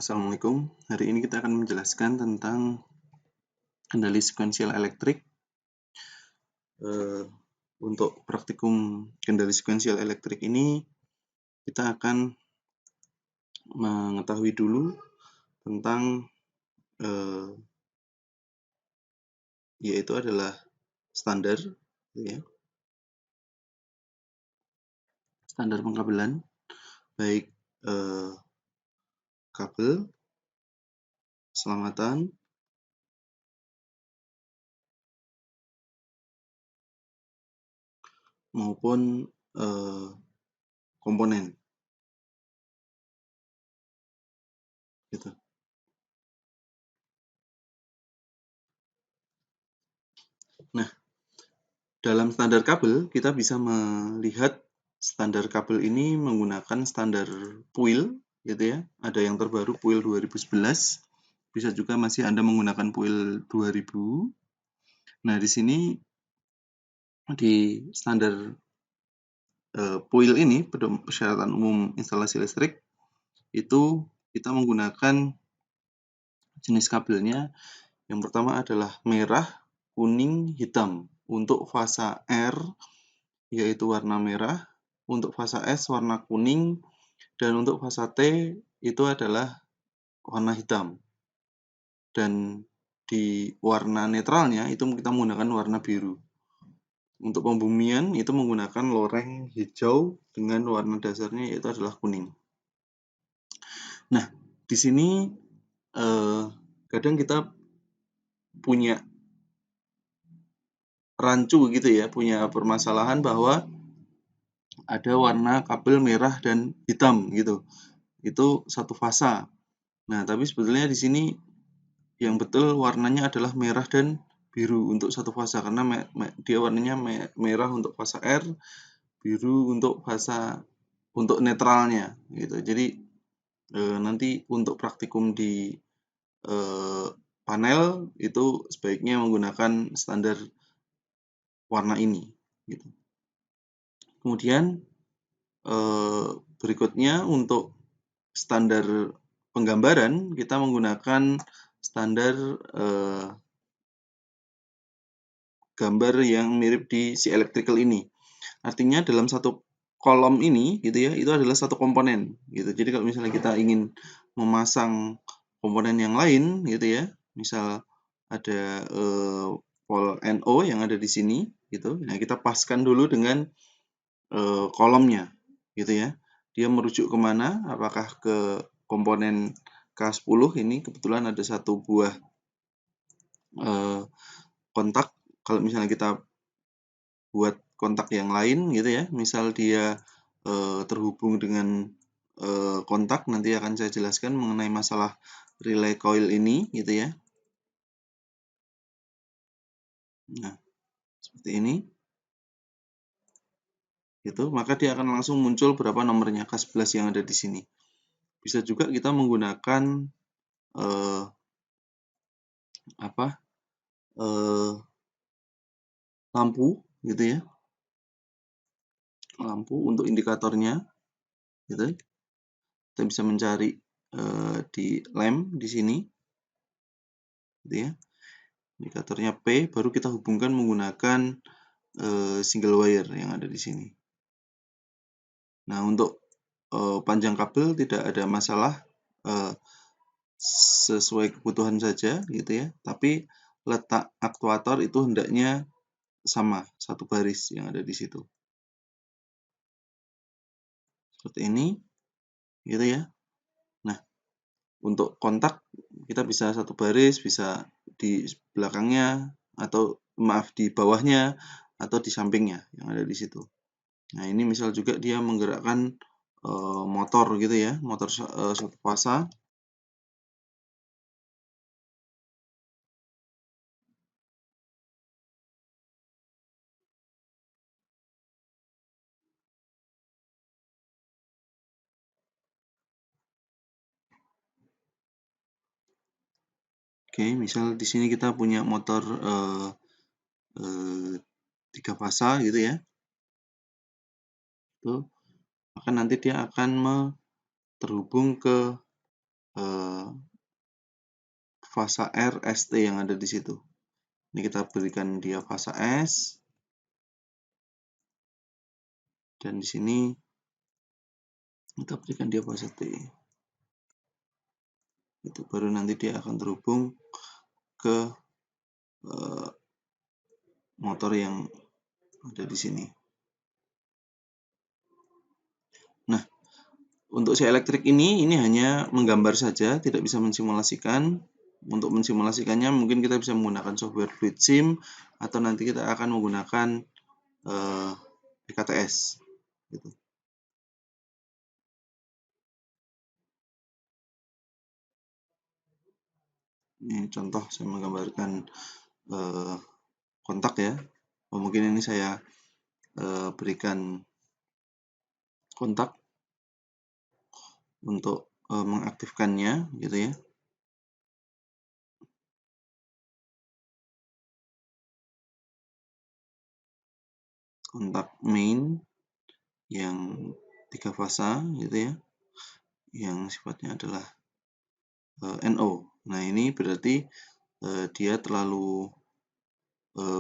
Assalamualaikum. Hari ini kita akan menjelaskan tentang kendali sekuensial elektrik. Untuk praktikum kendali sekuensial elektrik ini, kita akan mengetahui dulu tentang yaitu adalah standar, ya, standar pengkabelan, baik kabel, keselamatan, maupun komponen, gitu. Nah, dalam standar kabel kita bisa melihat standar kabel ini menggunakan standar PUIL, gitu ya. Ada yang terbaru PUIL 2011, bisa juga masih Anda menggunakan PUIL 2000. Nah, di sini di standar PUIL ini, persyaratan umum instalasi listrik, itu kita menggunakan jenis kabelnya. Yang pertama adalah merah, kuning, hitam. Untuk fasa R yaitu warna merah, untuk fasa S warna kuning, dan untuk fasa T itu adalah warna hitam. Dan di warna netralnya itu kita menggunakan warna biru. Untuk pembumian itu menggunakan loreng hijau dengan warna dasarnya yaitu adalah kuning. Nah, di sini kadang kita punya rancu gitu ya, punya permasalahan bahwa ada warna kabel merah dan hitam gitu. Itu satu fasa. Nah, tapi sebetulnya di sini yang betul warnanya adalah merah dan biru untuk satu fasa karena dia warnanya merah untuk fasa R, biru untuk fasa untuk netralnya gitu. Jadi nanti untuk praktikum di panel itu sebaiknya menggunakan standar warna ini gitu. Kemudian berikutnya untuk standar penggambaran kita menggunakan standar gambar yang mirip di si electrical ini. Artinya dalam satu kolom ini gitu ya, itu adalah satu komponen gitu. Jadi kalau misalnya kita ingin memasang komponen yang lain gitu ya, misal ada pol NO yang ada di sini gitu. Nah, kita paskan dulu dengan kolomnya gitu ya. Dia merujuk kemana? Apakah ke komponen K10 ini kebetulan ada satu buah kontak. Kalau misalnya kita buat kontak yang lain gitu ya, misal dia terhubung dengan kontak, nanti akan saya jelaskan mengenai masalah relay coil ini gitu ya. Nah, seperti ini gitu, maka dia akan langsung muncul berapa nomornya K11 yang ada di sini. Bisa juga kita menggunakan lampu gitu ya, lampu untuk indikatornya gitu. Kita bisa mencari di lamp di sini gitu ya, indikatornya P, baru kita hubungkan menggunakan single wire yang ada di sini. Nah, untuk panjang kabel tidak ada masalah, sesuai kebutuhan saja gitu ya, tapi letak aktuator itu hendaknya sama, satu baris yang ada di situ. Seperti ini gitu ya. Nah, untuk kontak kita bisa satu baris, bisa di belakangnya atau maaf di bawahnya atau di sampingnya yang ada di situ. Nah, ini misal juga dia menggerakkan motor gitu ya, motor satu fasa. Oke, misal di sini kita punya motor 3 fasa gitu ya. Tuh, maka nanti dia akan terhubung ke fasa R, ST yang ada di situ. Ini kita berikan dia fasa S, dan di sini kita berikan dia fasa T. Itu baru nanti dia akan terhubung ke motor yang ada di sini. Nah, untuk si elektrik ini hanya menggambar saja, tidak bisa mensimulasikan. Untuk mensimulasikannya mungkin kita bisa menggunakan software Fluid Sim atau nanti kita akan menggunakan EKTS. Gitu. Ini contoh saya menggambarkan kontak ya. Mungkin ini saya berikan kontak untuk mengaktifkannya, gitu ya. Kontak main yang 3 fasa, gitu ya, yang sifatnya adalah NO. Nah, ini berarti dia terlalu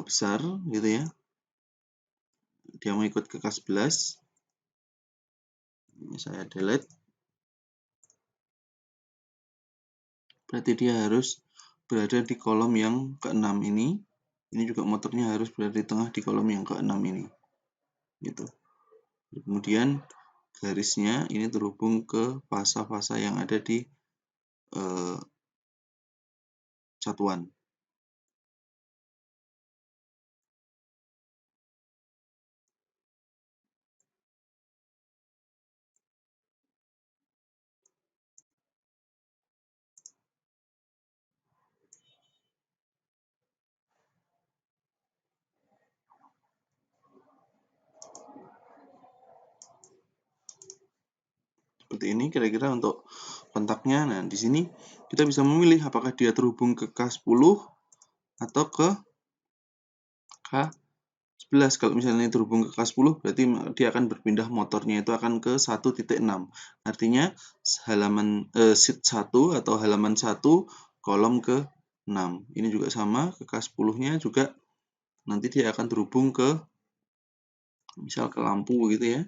besar, gitu ya. Dia mau ikut ke kelas 11. Ini saya delete. Berarti dia harus berada di kolom yang ke-6 ini. Ini juga motornya harus berada di tengah di kolom yang ke-6 ini. Gitu. Kemudian garisnya ini terhubung ke fasa-fasa yang ada di satuan. Seperti ini kira-kira untuk kontaknya. Nah, di sini kita bisa memilih apakah dia terhubung ke K10 atau ke K11. Kalau misalnya terhubung ke K10, berarti dia akan berpindah motornya itu akan ke 1.6. Artinya halaman sheet 1 atau halaman 1 kolom ke 6. Ini juga sama, ke K10-nya juga nanti dia akan terhubung ke misal ke lampu gitu ya.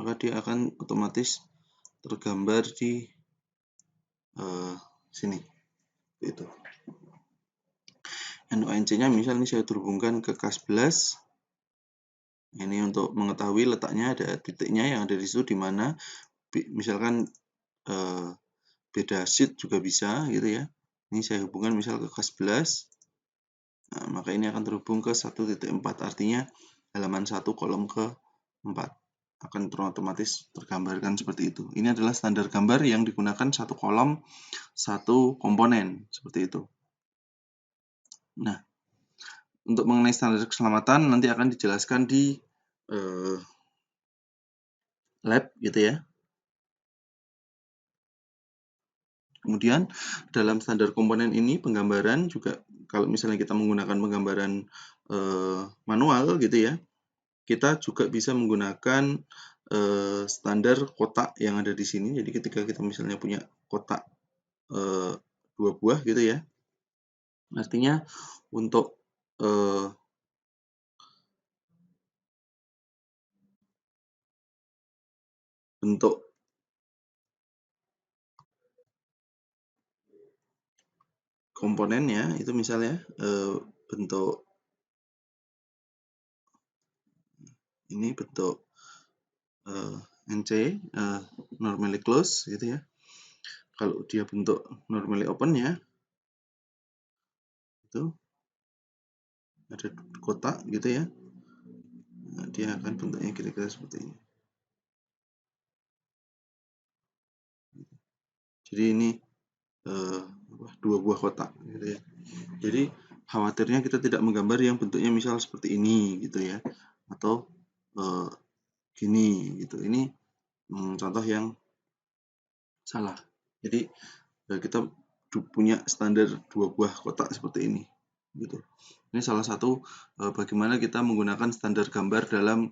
Maka dia akan otomatis tergambar di sini. Itu. NONC-nya misalnya saya terhubungkan ke K11. Ini untuk mengetahui letaknya, ada titiknya yang ada di situ di mana misalkan beda sheet juga bisa gitu ya. Ini saya hubungkan misal ke K11. Nah, maka ini akan terhubung ke 1.4, artinya halaman 1 kolom ke-4 akan otomatis tergambarkan seperti itu. Ini adalah standar gambar yang digunakan satu kolom, satu komponen, seperti itu. Nah, untuk mengenai standar keselamatan nanti akan dijelaskan di lab gitu ya. Kemudian dalam standar komponen ini penggambaran juga kalau misalnya kita menggunakan penggambaran manual gitu ya, kita juga bisa menggunakan standar kotak yang ada di sini. Jadi ketika kita misalnya punya kotak 2 buah gitu ya, artinya untuk bentuk komponennya itu misalnya bentuk ini bentuk NC normally close gitu ya. Kalau dia bentuk normally open ya, itu ada kotak gitu ya. Nah, dia akan bentuknya kira-kira seperti ini. Jadi ini 2 buah kotak gitu ya. Jadi khawatirnya kita tidak menggambar yang bentuknya misal seperti ini gitu ya, atau gini gitu. Ini contoh yang salah. Jadi kita punya standar 2 buah kotak seperti ini. gitu. Ini salah satu bagaimana kita menggunakan standar gambar dalam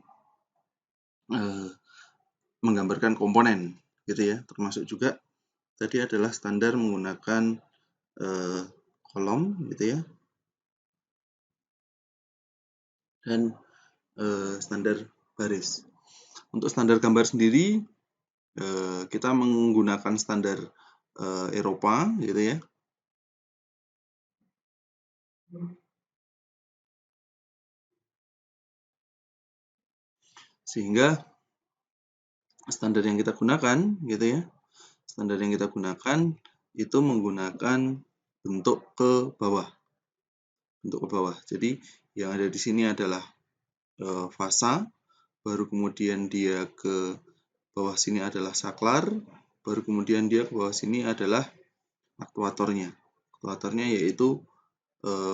menggambarkan komponen, gitu ya. Termasuk juga tadi adalah standar menggunakan kolom, gitu ya, dan standar baris. Untuk standar gambar sendiri kita menggunakan standar Eropa, gitu ya. Sehingga standar yang kita gunakan, gitu ya, standar yang kita gunakan itu menggunakan bentuk ke bawah, bentuk ke bawah. Jadi yang ada di sini adalah fasa, baru kemudian dia ke bawah sini adalah saklar, baru kemudian dia ke bawah sini adalah aktuatornya. Aktuatornya yaitu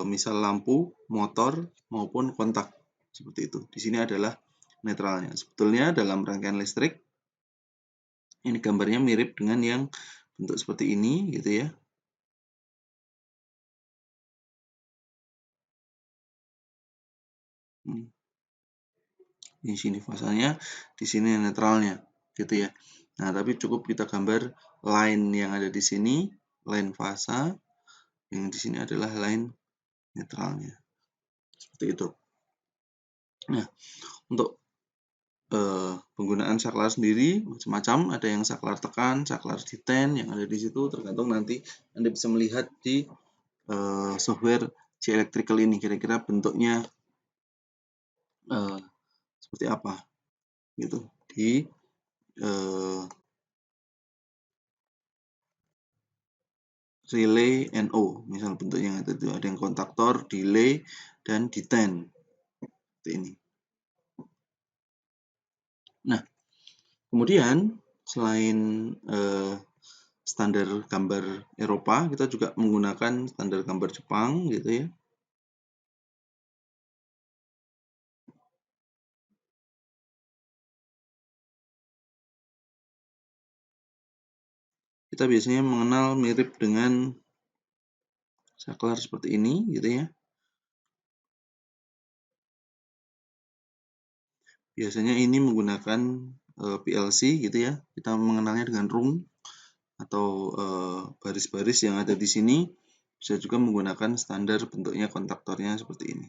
misal lampu, motor, maupun kontak. Seperti itu. Di sini adalah netralnya. Sebetulnya dalam rangkaian listrik, ini gambarnya mirip dengan yang bentuk seperti ini, gitu ya. Di sini fasanya, di sini netralnya, gitu ya. Nah, tapi cukup kita gambar line yang ada di sini, line fasa, yang di sini adalah line netralnya. Seperti itu. Nah, untuk penggunaan saklar sendiri macam-macam, ada yang saklar tekan, saklar detain yang ada di situ, tergantung nanti Anda bisa melihat di software C Electrical ini kira-kira bentuknya seperti apa gitu di relay NO, misal bentuknya itu ada yang kontaktor, delay, dan detain seperti ini. Nah, kemudian selain standar gambar Eropa, kita juga menggunakan standar gambar Jepang, gitu ya. Kita biasanya mengenal mirip dengan saklar seperti ini, gitu ya. Biasanya ini menggunakan PLC, gitu ya. Kita mengenalnya dengan rung atau baris-baris yang ada di sini. Bisa juga menggunakan standar bentuknya kontaktornya seperti ini.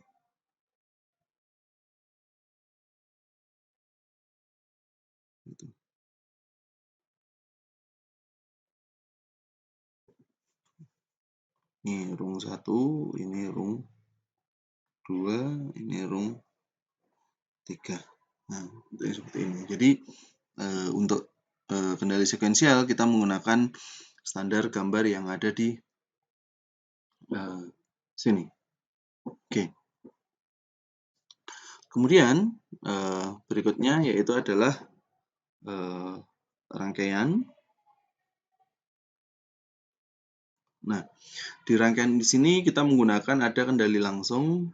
Gitu. Ini rung 1, ini rung 2, ini rung 3. Nah, seperti ini. Jadi untuk kendali sekuensial kita menggunakan standar gambar yang ada di sini. Oke. Kemudian berikutnya yaitu adalah rangkaian. Nah, di rangkaian di sini kita menggunakan ada kendali langsung,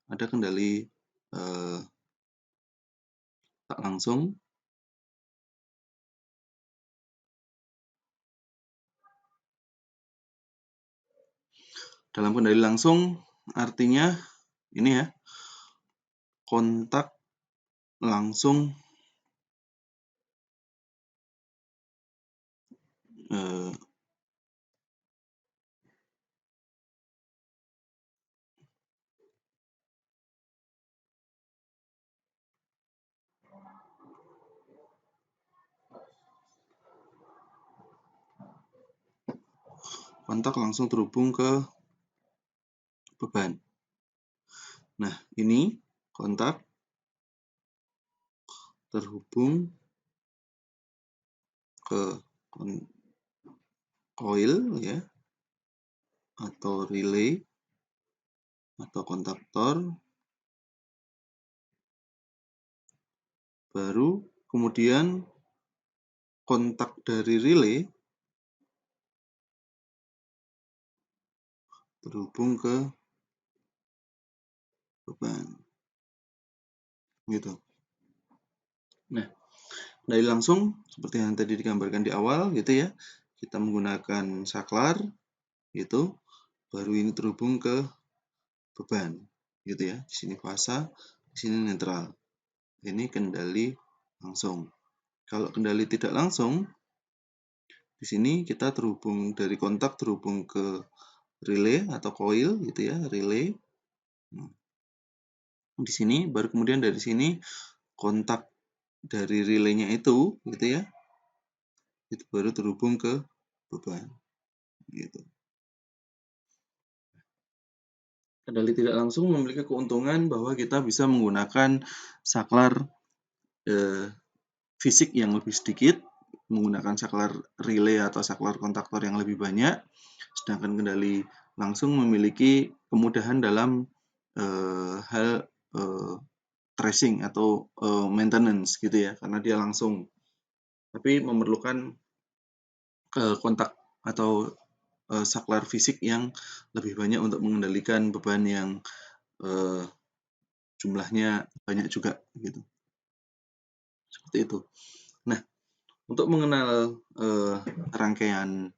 ada kendali tak langsung. Dalam kendali langsung artinya ini ya, kontak langsung kontak langsung terhubung ke beban. Nah, ini kontak terhubung ke coil ya, atau relay atau kontaktor, baru kemudian kontak dari relay terhubung ke beban, gitu. Nah, dari langsung seperti yang tadi digambarkan di awal, gitu ya. kita menggunakan saklar, itu baru ini terhubung ke beban, gitu ya. Di sini fasa, di sini netral. Ini kendali langsung. Kalau kendali tidak langsung, di sini kita terhubung dari kontak terhubung ke relay atau coil, gitu ya, relay. Nah, di sini baru kemudian dari sini kontak dari relaynya itu, gitu ya, itu baru terhubung ke beban, gitu. Kendali tidak langsung memiliki keuntungan bahwa kita bisa menggunakan saklar fisik yang lebih sedikit, menggunakan saklar relay atau saklar kontaktor yang lebih banyak, sedangkan kendali langsung memiliki kemudahan dalam hal tracing atau maintenance, gitu ya, karena dia langsung, tapi memerlukan kontak atau saklar fisik yang lebih banyak untuk mengendalikan beban yang jumlahnya banyak juga, gitu. Seperti itu. Nah, untuk mengenal rangkaian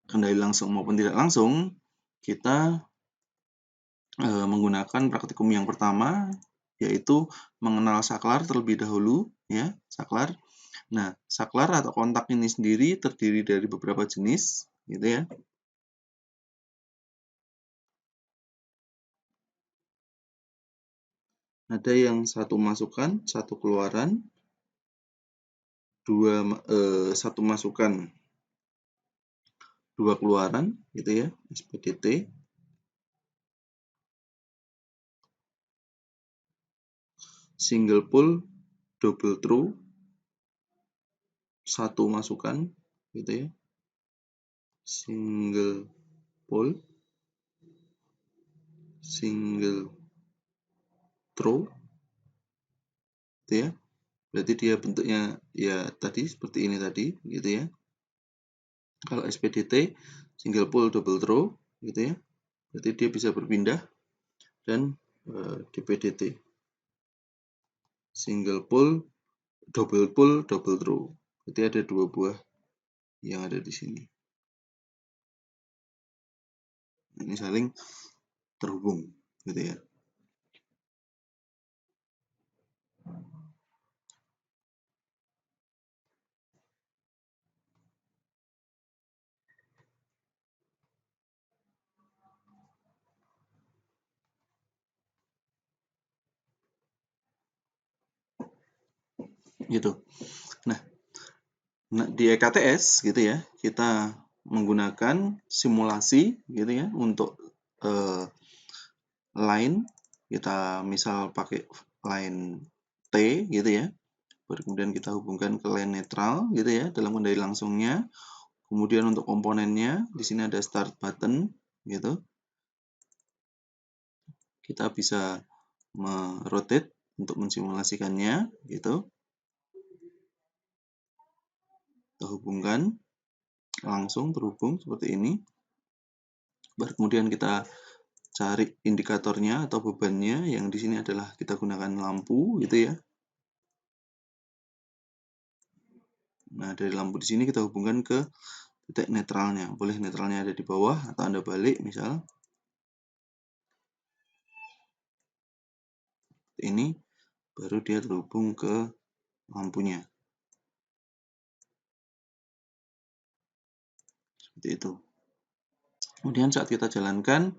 kendali langsung maupun tidak langsung, kita menggunakan praktikum yang pertama, yaitu mengenal saklar terlebih dahulu, ya, saklar. Nah, saklar atau kontak ini sendiri terdiri dari beberapa jenis, gitu ya. Ada yang satu masukan, satu keluaran, satu masukan, dua keluaran, gitu ya, SPDT. Single pole, double throw, satu masukan, gitu ya. Single pole, single throw, gitu ya. Berarti dia bentuknya ya tadi seperti ini tadi, gitu ya. Kalau SPDT, single pole double throw, gitu ya. Berarti dia bisa berpindah. Dan DPDT, single pole double throw. Berarti ada dua buah yang ada di sini. Ini saling terhubung, gitu ya. Gitu. Nah, di EKTS, gitu ya, kita menggunakan simulasi, gitu ya, untuk line. Kita misal pakai line T, gitu ya. Kemudian kita hubungkan ke line netral, gitu ya, dalam kendali langsungnya. Kemudian untuk komponennya, di sini ada start button, gitu. Kita bisa merotate untuk mensimulasikannya, gitu. Kita hubungkan langsung terhubung seperti ini. Baru kemudian kita cari indikatornya atau bebannya, yang di sini adalah kita gunakan lampu, gitu ya. Nah, dari lampu di sini kita hubungkan ke titik netralnya. Boleh netralnya ada di bawah atau Anda balik, misal. Ini baru dia terhubung ke lampunya. Seperti itu. Kemudian saat kita jalankan,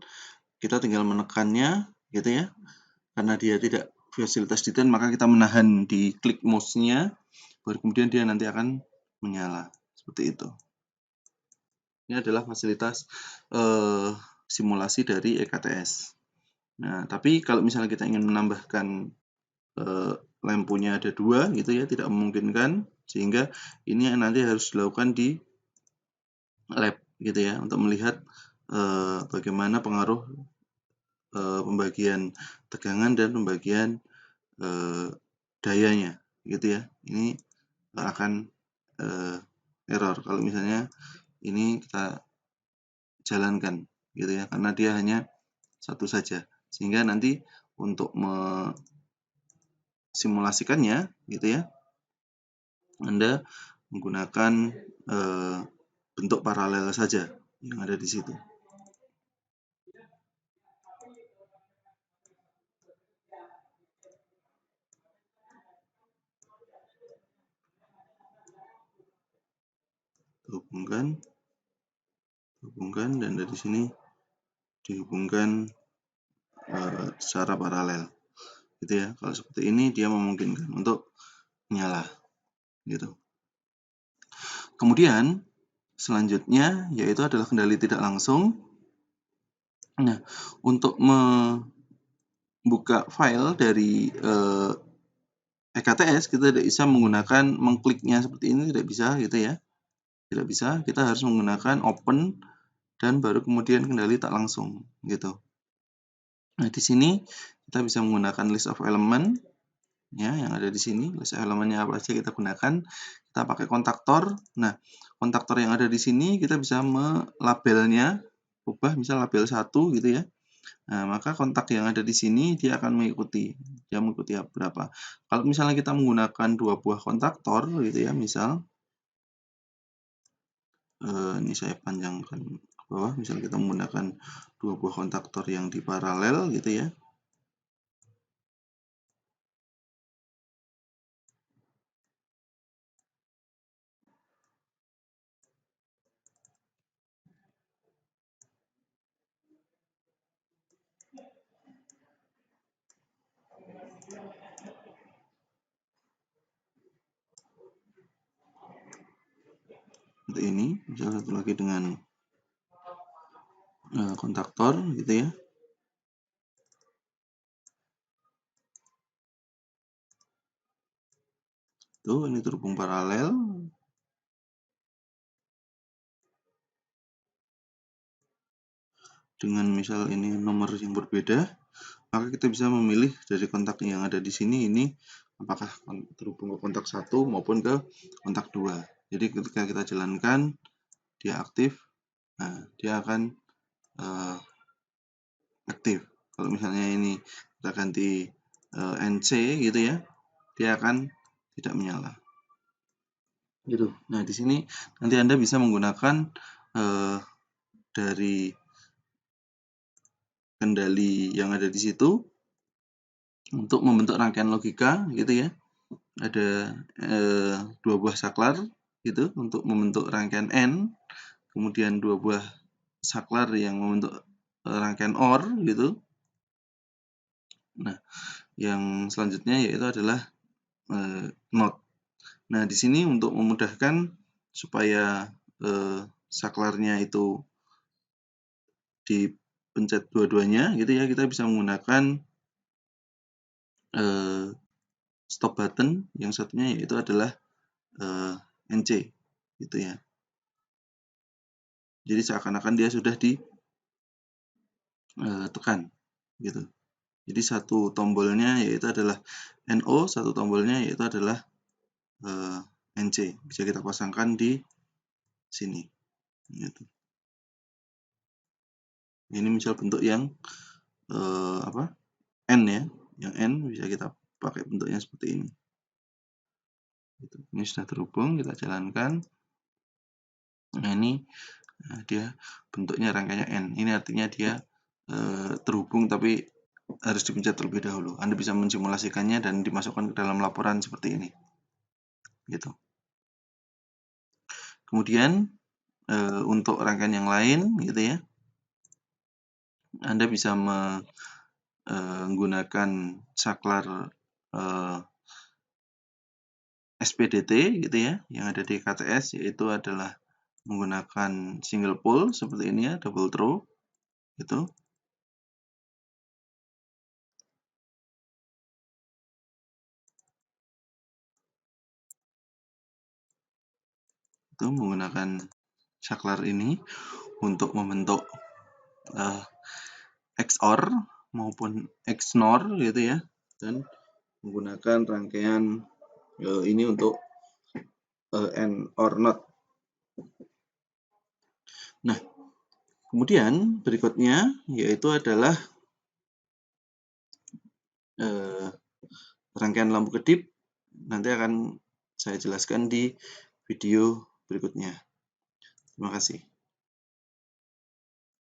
kita tinggal menekannya, gitu ya. Karena dia tidak fasilitas detain, maka kita menahan di klik mouse-nya, baru kemudian dia nanti akan menyala. Seperti itu. Ini adalah fasilitas simulasi dari EKTS. Nah, tapi kalau misalnya kita ingin menambahkan lampunya ada dua, gitu ya, tidak memungkinkan, sehingga ini nanti harus dilakukan di lab, gitu ya, untuk melihat bagaimana pengaruh pembagian tegangan dan pembagian dayanya, gitu ya. Ini akan error kalau misalnya ini kita jalankan, gitu ya, karena dia hanya satu saja, sehingga nanti untuk simulasikannya, gitu ya, Anda menggunakan bentuk paralel saja yang ada di situ. Hubungkan, dan dari sini dihubungkan secara paralel, gitu ya. Kalau seperti ini dia memungkinkan untuk menyala, gitu. Kemudian selanjutnya yaitu adalah kendali tidak langsung. Nah, untuk membuka file dari EKTS kita tidak bisa menggunakan mengkliknya seperti ini, tidak bisa, gitu ya. Tidak bisa, kita harus menggunakan open dan baru kemudian kendali tak langsung, gitu. Nah, di sini kita bisa menggunakan list of element ya yang ada di sini. List of elemennya apa saja kita gunakan. Kita pakai kontaktor. Nah, kontaktor yang ada di sini kita bisa melabelnya, ubah misal label 1 gitu ya. Nah, maka kontak yang ada di sini dia akan mengikuti. Dia mengikuti berapa. Kalau misalnya kita menggunakan 2 buah kontaktor gitu ya, misal ini saya panjangkan ke bawah, misal kita menggunakan 2 buah kontaktor yang di paralel gitu ya. Seperti ini, misal satu lagi dengan kontaktor gitu ya. Tuh, ini terhubung paralel. Dengan misal ini nomor yang berbeda, maka kita bisa memilih dari kontak yang ada di sini ini apakah terhubung ke kontak 1 maupun ke kontak 2. Jadi ketika kita jalankan, dia aktif, nah dia akan aktif. Kalau misalnya ini kita ganti NC gitu ya, dia akan tidak menyala. Gitu. Nah, di sini nanti Anda bisa menggunakan dari kendali yang ada di situ untuk membentuk rangkaian logika gitu ya. Ada 2 buah saklar gitu untuk membentuk rangkaian N, kemudian 2 buah saklar yang membentuk rangkaian OR gitu. Nah, yang selanjutnya yaitu adalah NOT. Nah, di sini untuk memudahkan supaya saklarnya itu dipencet dua-duanya gitu ya, kita bisa menggunakan stop button, yang satunya yaitu adalah NC gitu ya. Jadi seakan-akan dia sudah ditekan gitu. Jadi satu tombolnya yaitu adalah NO, satu tombolnya yaitu adalah NC. Bisa kita pasangkan di sini gitu. Ini misal bentuk yang N ya, yang N bisa kita pakai bentuknya seperti ini. Gitu. Ini sudah terhubung, kita jalankan. Nah, ini dia bentuknya rangkaiannya N. Ini artinya dia terhubung tapi harus dipencet terlebih dahulu. Anda bisa mensimulasikannya dan dimasukkan ke dalam laporan seperti ini. Gitu. Kemudian untuk rangkaian yang lain gitu ya, Anda bisa menggunakan saklar SPDT gitu ya, yang ada di KTS, yaitu adalah menggunakan single pole seperti ini ya, double throw gitu. Itu menggunakan saklar ini untuk membentuk XOR maupun XNOR gitu ya, dan menggunakan rangkaian ini untuk AND OR NOT. Nah, kemudian berikutnya yaitu adalah rangkaian lampu kedip. Nanti akan saya jelaskan di video berikutnya. Terima kasih.